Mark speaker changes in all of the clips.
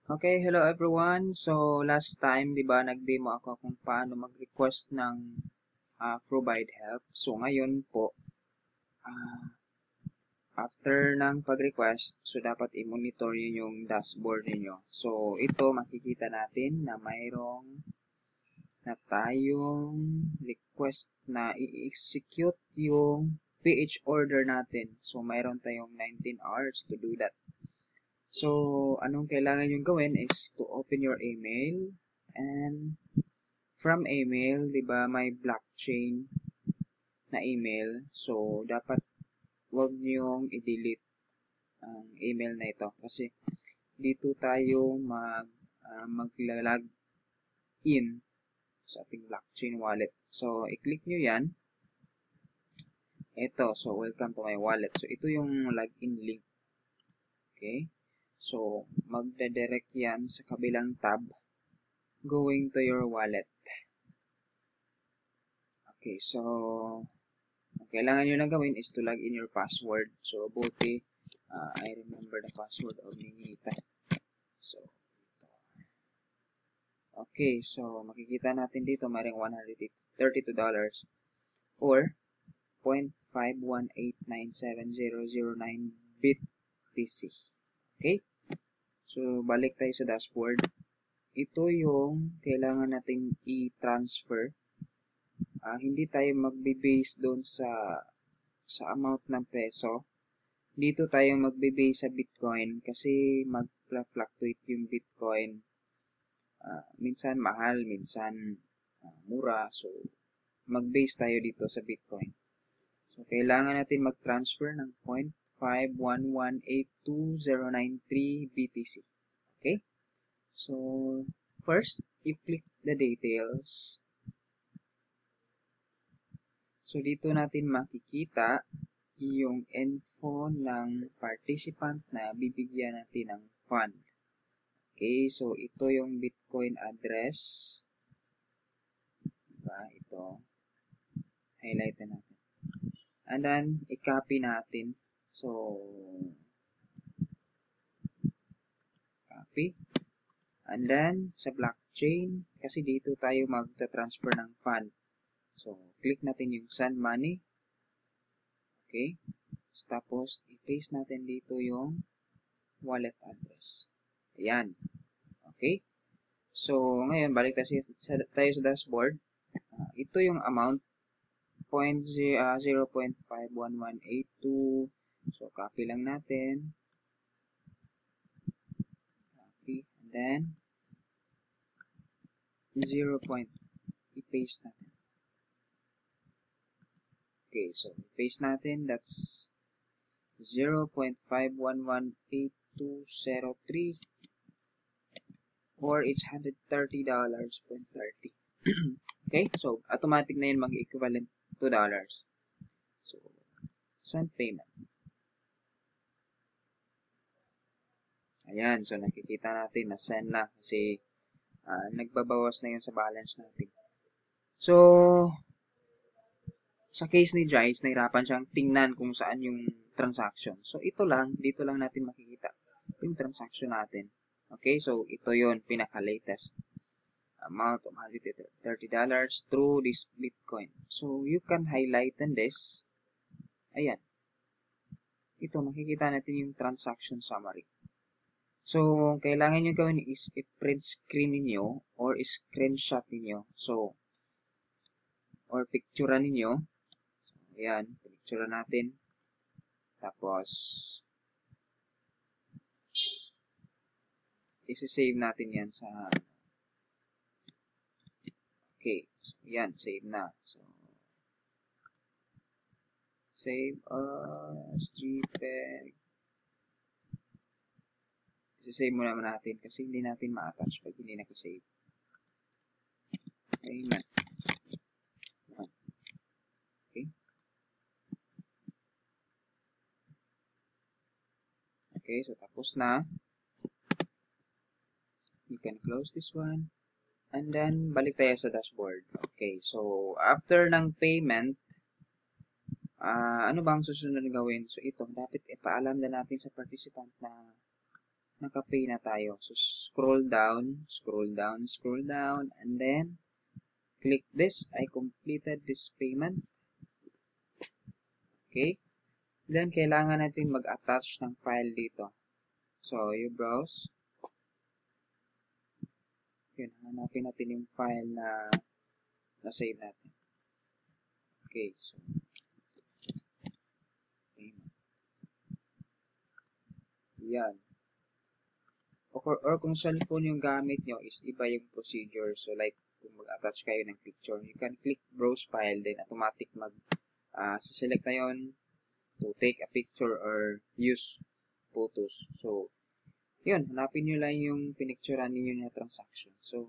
Speaker 1: Okay, hello everyone. So last time, 'di ba, nag-demo ako kung paano mag-request ng provide help. So ngayon po, ah, after ng pag-request, so dapat i-monitor yun yung dashboard niyo. So ito makikita natin na mayroong na tayong request na i-execute yung PH order natin. So mayroon tayong 19 hours to do that. So, anong kailangan yung gawin is to open your email and from email, 'di ba, may blockchain na email. So, dapat wag niyong i-delete ang email na ito kasi dito tayo magla-log in sa ating blockchain wallet. So, i-click niyo 'yan. Ito, so welcome to my wallet. So, ito yung login link. Okay? So, magda-direct 'yan sa kabilang tab going to your wallet. Okay, so ang kailangan nyo lang gawin is to log in your password. So, buti, I remember the password of Ninita. So, okay, so makikita natin dito mayroong $132 or 0.518970009 BTC. Okay? So, balik tayo sa dashboard. Ito yung kailangan nating i-transfer. Hindi tayo magbe-base doon sa amount ng peso. Dito tayo magbe-base sa Bitcoin kasi mag-fluctuate yung Bitcoin. Minsan mahal, minsan mura. So, mag-base tayo dito sa Bitcoin. So, kailangan natin mag-transfer ng 0.5118209 BTC. Okay? So, first, i-click the details. So, dito natin makikita yung info ng participant na bibigyan natin ng fund. Okay, so ito yung Bitcoin address. Diba? Ito. Highlight na natin. And then, i-copy natin. So, copy. And then, sa blockchain, kasi dito tayo magta-transfer ng fund. So, click natin yung send money. Okay. Tapos, i-paste natin dito yung wallet address. Ayan. Okay. So, ngayon, balik tayo sa dashboard. Ito yung amount, 0.51182. So, copy lang natin. Copy. And then, 0. I-paste natin. Okay, so, i-paste natin. That's 0.5118203 or it's $130.30. Okay, so automatic na yun mag-equivalent to dollars. So, send payment. Ayan, so nakikita natin na send na kasi nagbabawas na yun sa balance natin. So, sa case ni Jais, nahirapan siyang tingnan kung saan yung transaction. So, ito lang, dito lang natin makikita yung transaction natin. Okay, so ito yon pinaka-latest amount of $130 through this Bitcoin. So, you can highlight this. Ayan. Ito, makikita natin yung transaction summary. So, kailangan nyo gawin is i-print screen ninyo or screenshot ninyo. So, or picture ninyo. So, ayan, picture natin. Tapos, isi-save natin yan sa okay. So, yan. Save na. So, save as JPEG. Isi-save muna natin kasi hindi natin ma-attach pag hindi naka-save. Amen. Okay. Okay. So, tapos na. You can close this one. And then, balik tayo sa dashboard. Okay, so, after ng payment, ano bang susunod na gawin? So, ito, dapat ipaalam na natin sa participant na naka-pay na tayo. So, scroll down, and then click this. I completed this payment. Okay. Then, kailangan natin mag-attach ng file dito. So, you browse. Yun, hanapin natin yung file na na-save natin. Okay, so, payment. Yan. Or kung cellphone yung gamit nyo, is iba yung procedure. So, like, kung mag-attach kayo ng picture, you can click browse file, then automatic select na yun to take a picture or use photos. So, yun, hanapin nyo lang yung pinicturean ninyo na transaction. So,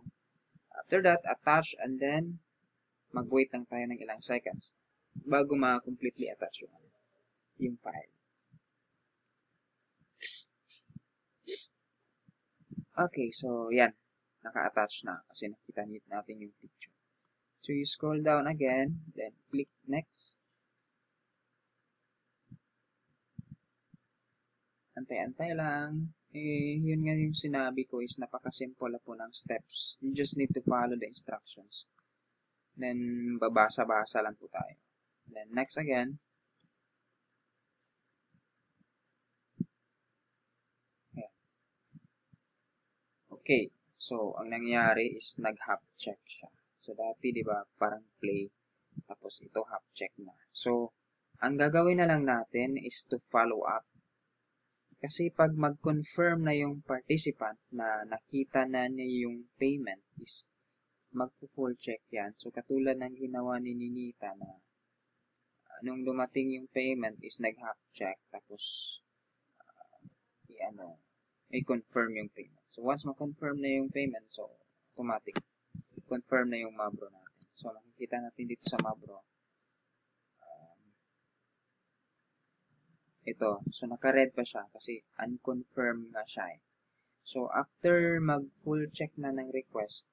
Speaker 1: after that, attach, and then, mag-wait lang tayo ng ilang seconds bago ma-completely attach yung file. Okay, so, yan. Naka-attach na kasi nakita natin yung picture. So, you scroll down again, then click next. Antay-antay lang. Yun nga yung sinabi ko is napaka-simple po ng steps. You just need to follow the instructions. Then, babasa-basa lang po tayo. Then, next again. Ayan. Okay. So, ang nangyari is nag-half check siya. So, dati, di ba, parang play. Tapos, ito half check na. So, ang gagawin na lang natin is to follow up. Kasi pag mag-confirm na yung participant na nakita na niya yung payment is magpo-full check yan. So, katulad ng ginawa ni Ninita na nung dumating yung payment is nag-half check tapos i-confirm yung payment. So, once ma-confirm na yung payment, so, automatic, confirm na yung Mabro natin. So, makikita natin dito sa Mabro. Ito. So, naka-red pa siya kasi unconfirmed nga siya eh. So, after mag-full check na ng request,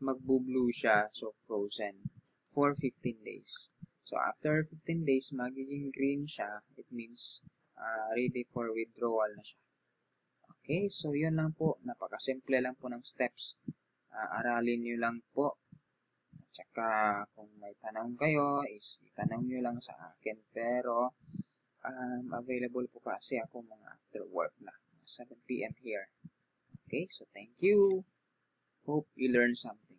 Speaker 1: magbo-blue siya, so frozen, for 15 days. So, after 15 days, magiging green siya. It means ready for withdrawal na siya. Okay, so yun lang po. Napakasimple lang po ng steps. Aralin nyo lang po. Tsaka, kung may tanong kayo, is itanong nyo lang sa akin. Pero, available po kasi ako mga after work na. 7 PM here. Okay, so thank you. Hope you learned something.